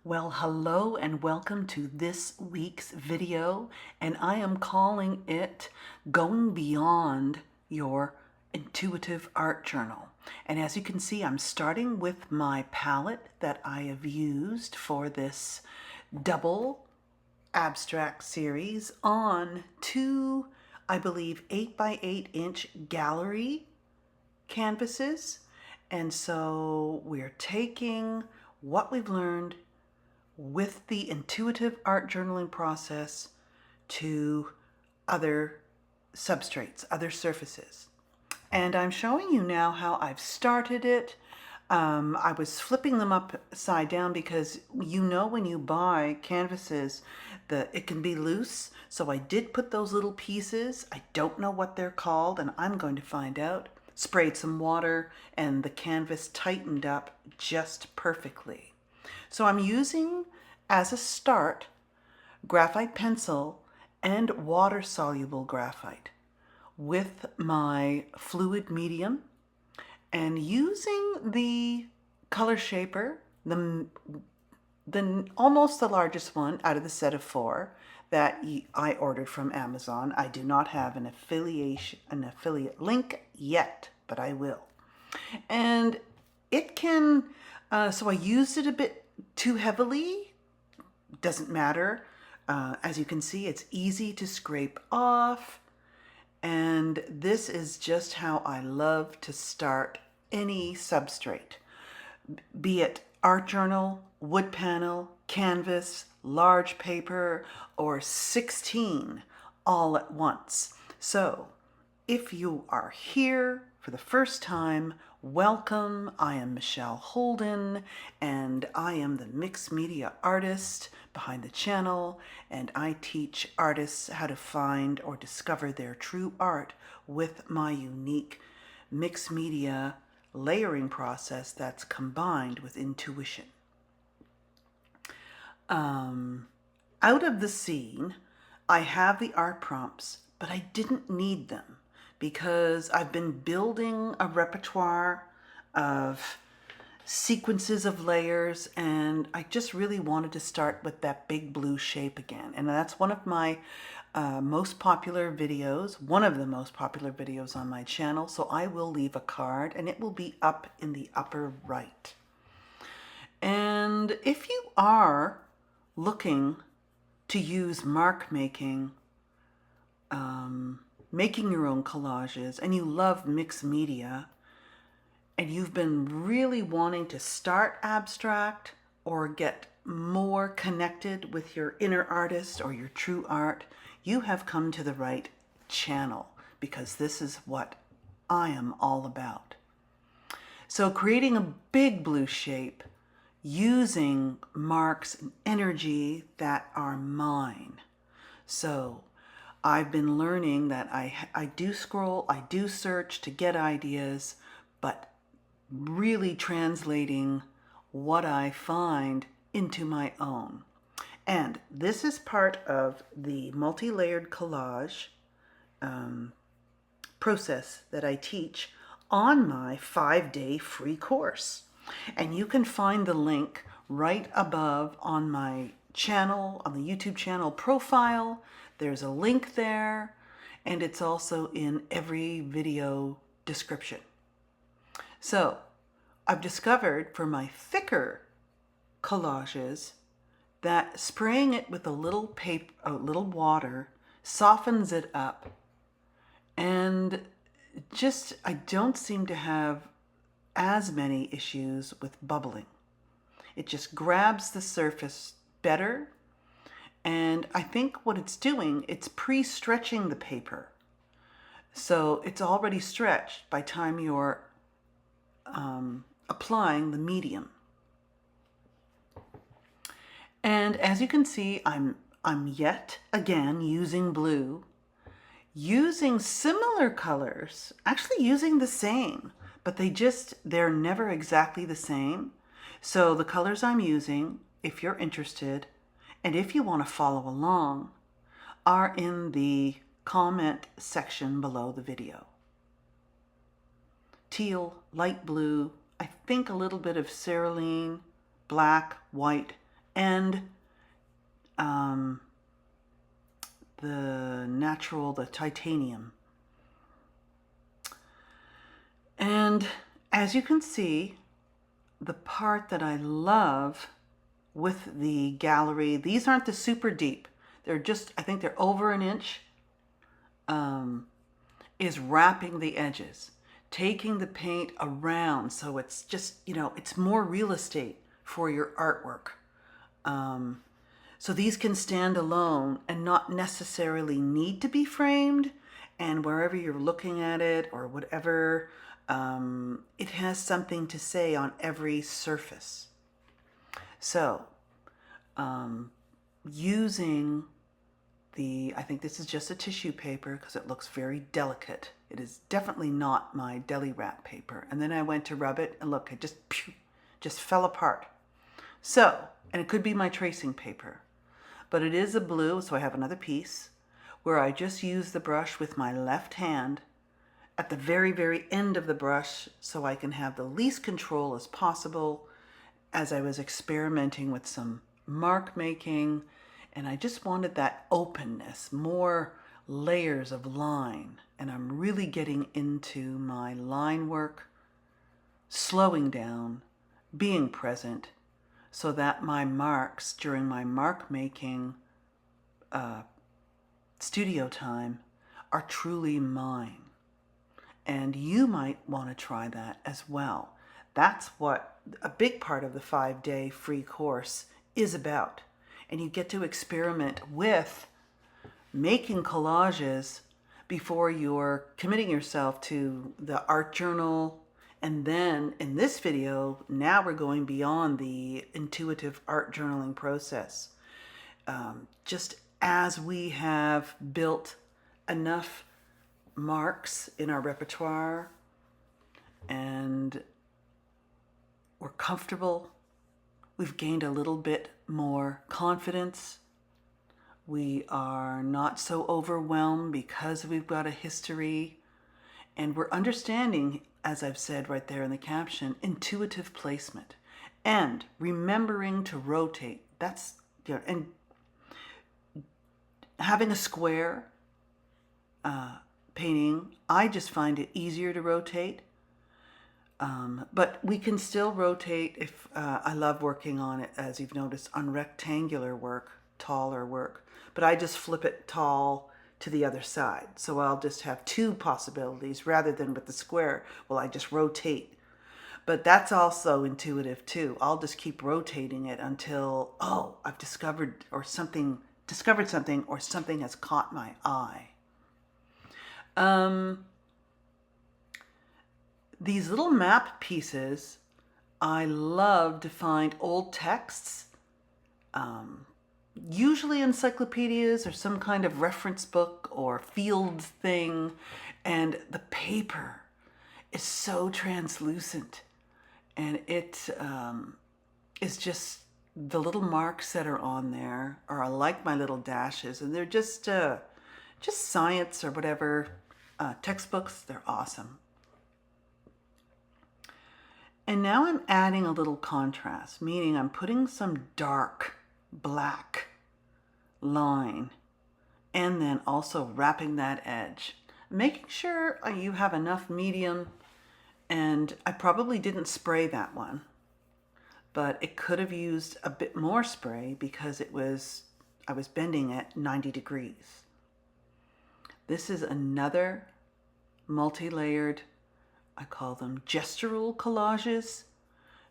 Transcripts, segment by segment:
Well, hello and welcome to this week's video, and I am calling it Going Beyond Your Intuitive Art Journal. And as you can see, I'm starting with my palette that I have used for this double abstract series on two, I believe, 8x8 inch gallery canvases. And so we're taking what we've learned with the intuitive art journaling process to other substrates, other surfaces. And I'm showing you now how I've started it. I was flipping them upside down because you know when you buy canvases it can be loose. So I did put those little pieces. I don't know what they're called and I'm going to find out. Sprayed some water and the canvas tightened up just perfectly. So I'm using, as a start, graphite pencil and water-soluble graphite with my fluid medium and using the color shaper, the almost the largest one out of the set of 4 that I ordered from Amazon. I do not have an affiliate link yet, but I will. And it can, so I used it a bit too heavily, doesn't matter. As you can see, it's easy to scrape off. And this is just how I love to start any substrate, be it art journal, wood panel, canvas, large paper, or 16 all at once. So if you are here for the first time, welcome. I am Michelle Holden and I am the mixed media artist behind the channel, and I teach artists how to find or discover their true art with my unique mixed media layering process that's combined with intuition. Out of the scene, I have the art prompts, but I didn't need them because I've been building a repertoire of sequences of layers, and I just really wanted to start with that big blue shape again. And that's one of my most popular videos, one of the most popular videos on my channel. So I will leave a card and it will be up in the upper right. And if you are looking to use mark making, making your own collages, and you love mixed media, and you've been really wanting to start abstract or get more connected with your inner artist or your true art, you have come to the right channel, because this is what I am all about. So creating a big blue shape using marks and energy that are mine. So I've been learning that I do scroll, I do search to get ideas, but really translating what I find into my own. And this is part of the multi-layered collage process that I teach on my 5-day free course. And you can find the link right above on my channel, on the YouTube channel profile. There's a link there, and it's also in every video description. So I've discovered for my thicker collages that spraying it with a little paper, a little water, softens it up, and just I don't seem to have as many issues with bubbling. It just grabs the surface better, and I think what it's doing, it's pre-stretching the paper. So it's already stretched by the time you're applying the medium. And as you can see, I'm yet again using blue, using similar colors, actually using the same, but they're never exactly the same. So the colors I'm using, if you're interested, and if you want to follow along, are in the comment section below the video. Teal, light blue, I think a little bit of cerulean, black, white, and the titanium. And as you can see, the part that I love with the gallery, these aren't the super deep. They're just, I think they're over an inch, is wrapping the edges, taking the paint around so it's just, it's more real estate for your artwork. So these can stand alone and not necessarily need to be framed. And wherever you're looking at it or whatever, it has something to say on every surface. So using I think this is just a tissue paper because it looks very delicate. It is definitely not my deli wrap paper. And then I went to rub it and look, it just fell apart. So, and it could be my tracing paper, but it is a blue, so I have another piece where I just use the brush with my left hand at the very, very end of the brush so I can have the least control as possible as I was experimenting with some mark making. And I just wanted that openness, more layers of line. And I'm really getting into my line work, slowing down, being present, so that my marks during my mark making studio time are truly mine. And you might want to try that as well. That's what a big part of the 5-day free course is about. And you get to experiment with making collages before you're committing yourself to the art journal. And then in this video, now we're going beyond the intuitive art journaling process. Just as we have built enough marks in our repertoire and we're comfortable, we've gained a little bit more confidence. We are not so overwhelmed because we've got a history, and we're understanding, as I've said right there in the caption, intuitive placement and remembering to rotate. That's, and having a square painting, I just find it easier to rotate. But we can still rotate if I love working on it, as you've noticed, on rectangular work, taller work. But I just flip it tall to the other side. So I'll just have two possibilities rather than with the square. Well, I just rotate. But that's also intuitive too. I'll just keep rotating it until, oh, I've discovered something or something has caught my eye. These little map pieces, I love to find old texts, usually encyclopedias or some kind of reference book or field thing, and the paper is so translucent, and it is just the little marks that are on there are like my little dashes, and they're just science or whatever textbooks. They're awesome. And now I'm adding a little contrast, meaning I'm putting some dark black line and then also wrapping that edge, making sure you have enough medium. And I probably didn't spray that one, but it could have used a bit more spray because I was bending at 90 degrees. This is another multi-layered, I call them gestural collages,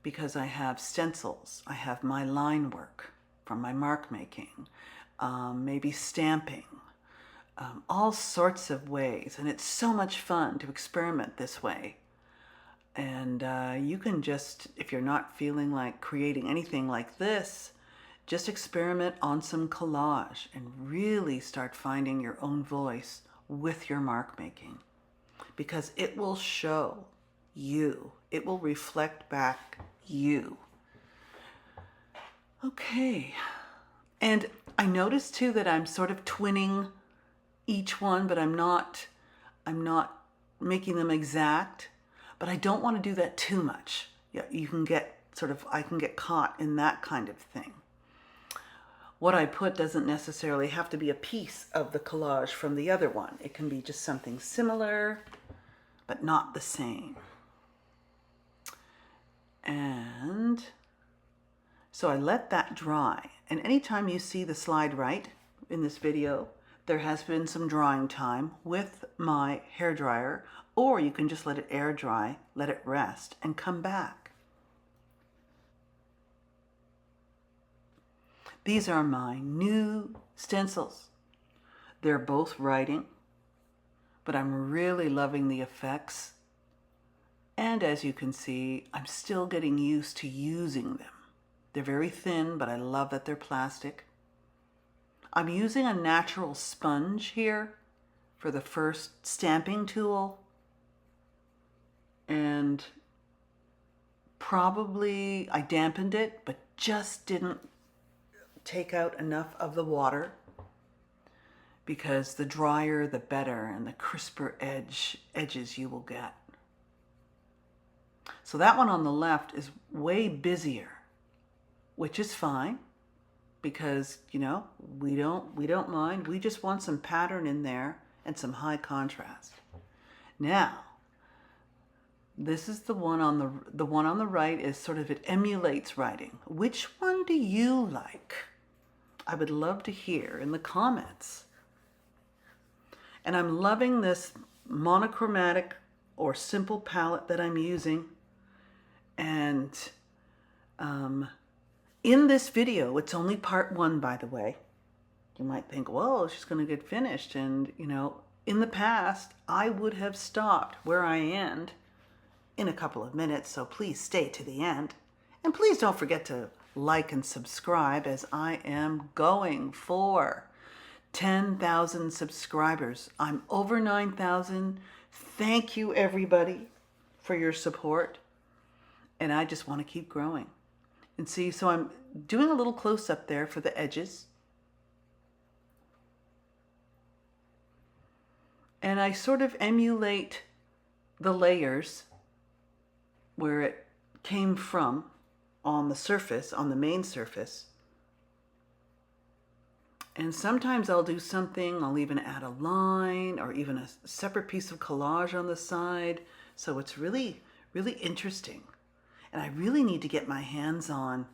because I have stencils, I have my line work from my mark making, maybe stamping, all sorts of ways. And it's so much fun to experiment this way. And you can just, if you're not feeling like creating anything like this, just experiment on some collage and really start finding your own voice with your mark making, because it will show you, it will reflect back you. Okay, and I noticed too that I'm sort of twinning each one, but I'm not making them exact, but I don't want to do that too much. Yeah, you can get I can get caught in that kind of thing. what I put doesn't necessarily have to be a piece of the collage from the other one. It can be just something similar, but not the same. And so I let that dry. And anytime you see the slide right in this video, there has been some drying time with my hairdryer, or you can just let it air dry, let it rest, and come back. These are my new stencils. They're both writing, but I'm really loving the effects. And as you can see, I'm still getting used to using them. They're very thin, but I love that they're plastic. I'm using a natural sponge here for the first stamping tool. And probably I dampened it, but just didn't take out enough of the water, because the drier the better and the crisper edges you will get. So that one on the left is way busier, which is fine, because, you know, we don't mind. We just want some pattern in there and some high contrast. Now, this is the one on the right is sort of, it emulates writing. Which one do you like? I would love to hear in the comments. And I'm loving this monochromatic or simple palette that I'm using. And in this video, it's only part 1, by the way. You might think, well, she's going to get finished. And, you know, in the past, I would have stopped where I end in a couple of minutes. So please stay to the end. And please don't forget to like and subscribe, as I am going for 10,000 subscribers. I'm over 9,000. Thank you, everybody, for your support. And I just want to keep growing. And see, so I'm doing a little close-up there for the edges. And I sort of emulate the layers where it came from on the surface, on the main surface. And sometimes I'll do something, I'll even add a line or even a separate piece of collage on the side. So it's really, really interesting. And I really need to get my hands on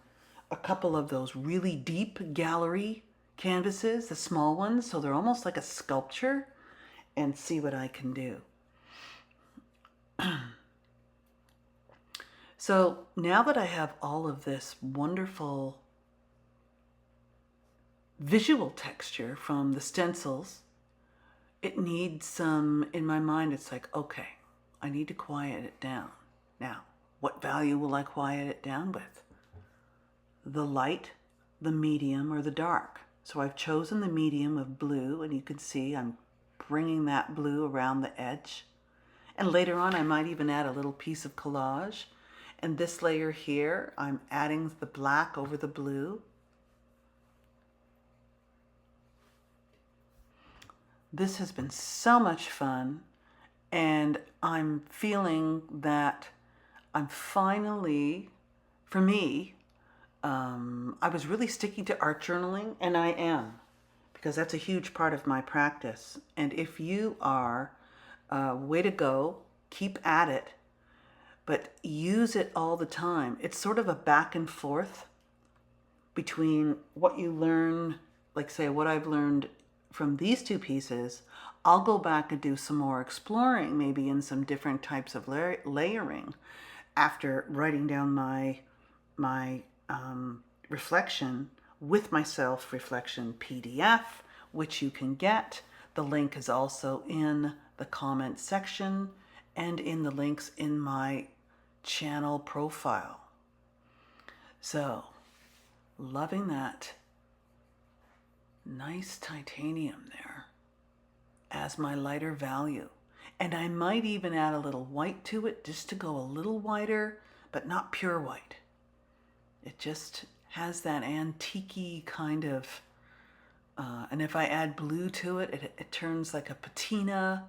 a couple of those really deep gallery canvases, the small ones, so they're almost like a sculpture, and see what I can do. So now that I have all of this wonderful visual texture from the stencils, it needs some, in my mind, it's like, okay, I need to quiet it down. Now, what value will I quiet it down with? The light, the medium, or the dark. So I've chosen the medium of blue, and you can see I'm bringing that blue around the edge. And later on, I might even add a little piece of collage. And this layer here, I'm adding the black over the blue. This has been so much fun, and I'm feeling that I'm finally, for me, I was really sticking to art journaling, and I am, because that's a huge part of my practice. And if you are, way to go, keep at it, but use it all the time. It's sort of a back and forth between what you learn, like say what I've learned from these two pieces. I'll go back and do some more exploring, maybe in some different types of layering after writing down my reflection with my self-reflection PDF, which you can get. The link is also in the comment section and in the links in my channel profile. So, loving that nice titanium there as my lighter value. And I might even add a little white to it just to go a little whiter, but not pure white. It just has that antique-y kind of, and if I add blue to it, it turns like a patina.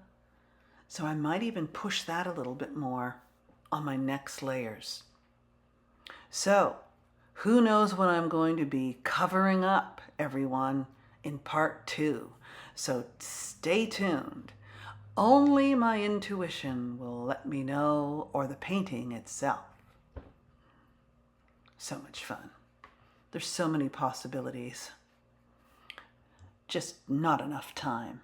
So I might even push that a little bit more on my next layers. So who knows what I'm going to be covering up, everyone, in part 2. So stay tuned. Only my intuition will let me know, or the painting itself. So much fun. There's so many possibilities. Just not enough time.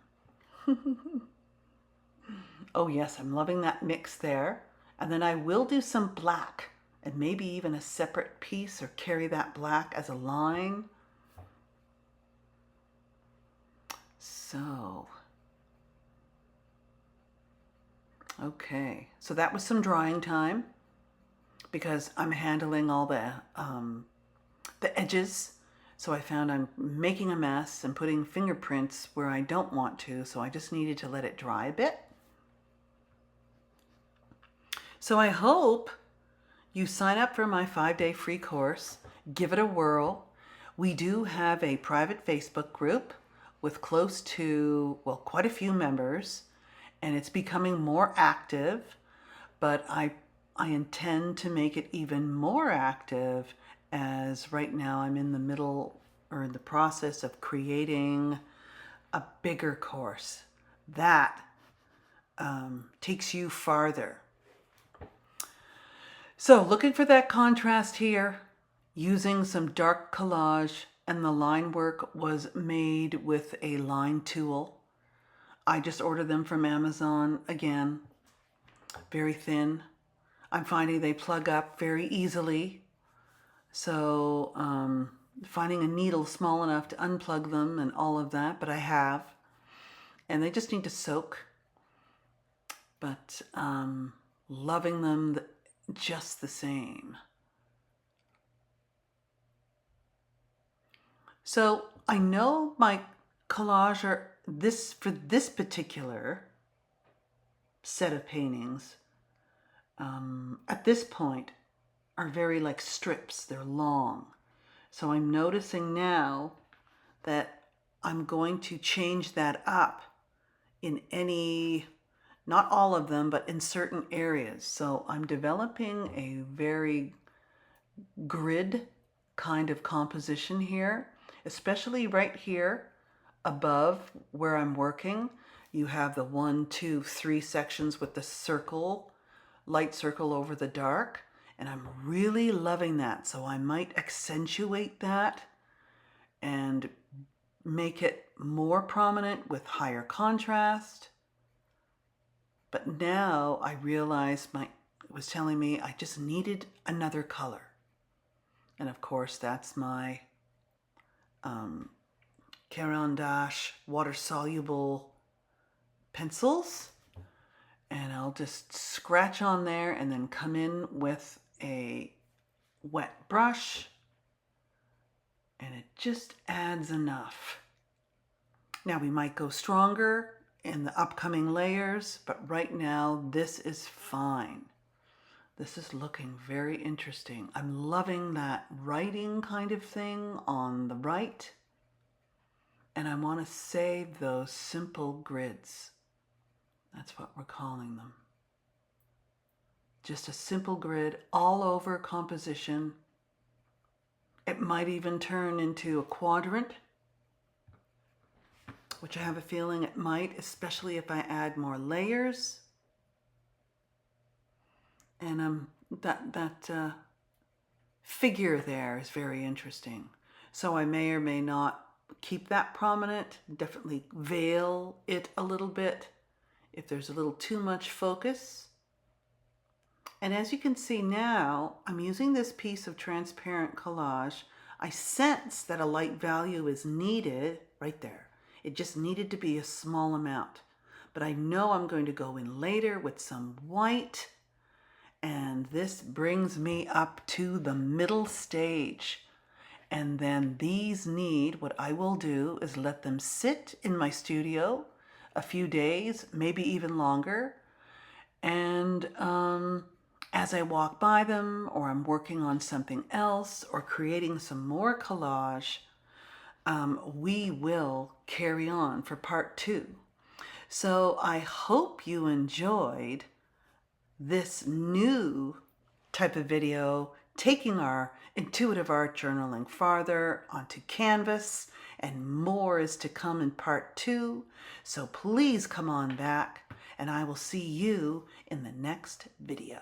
Oh yes, I'm loving that mix there. And then I will do some black, and maybe even a separate piece, or carry that black as a line. So, okay. So that was some drying time, because I'm handling all the edges. So I found I'm making a mess and putting fingerprints where I don't want to, so I just needed to let it dry a bit. So I hope you sign up for my 5-day free course, give it a whirl. We do have a private Facebook group with close to, well, quite a few members, and it's becoming more active, but I intend to make it even more active, as right now I'm in the middle, or in the process of creating a bigger course that takes you farther. So looking for that contrast here, using some dark collage, and the line work was made with a line tool. I just ordered them from Amazon, again, very thin. I'm finding they plug up very easily. So finding a needle small enough to unplug them and all of that, but I have. And they just need to soak. But loving them just the same. So I know my collage are for this particular set of paintings, at this point, are very like strips. They're long. So I'm noticing now that I'm going to change that up in not all of them, but in certain areas. So I'm developing a very grid kind of composition here, especially right here above where I'm working. You have the 1, 2, 3 sections with the circle, light circle over the dark, and I'm really loving that. So I might accentuate that and make it more prominent with higher contrast. But now I realize it was telling me I just needed another color. And of course, that's my Caran d'Ache water-soluble pencils. And I'll just scratch on there and then come in with a wet brush. And it just adds enough. Now we might go stronger in the upcoming layers, but right now this is fine. This is looking very interesting. I'm loving that writing kind of thing on the right. And I want to save those simple grids. That's what we're calling them. Just a simple grid all over composition. It might even turn into a quadrant, which I have a feeling it might, especially if I add more layers. And that figure there is very interesting. So I may or may not keep that prominent, definitely veil it a little bit if there's a little too much focus. And as you can see now, I'm using this piece of transparent collage. I sense that a light value is needed right there. It just needed to be a small amount. But I know I'm going to go in later with some white. And this brings me up to the middle stage. And then these what I will do is let them sit in my studio a few days, maybe even longer. And as I walk by them, or I'm working on something else, or creating some more collage, we will carry on for part 2. So I hope you enjoyed this new type of video taking our intuitive art journaling farther onto canvas, and more is to come in part 2. So please come on back, and I will see you in the next video.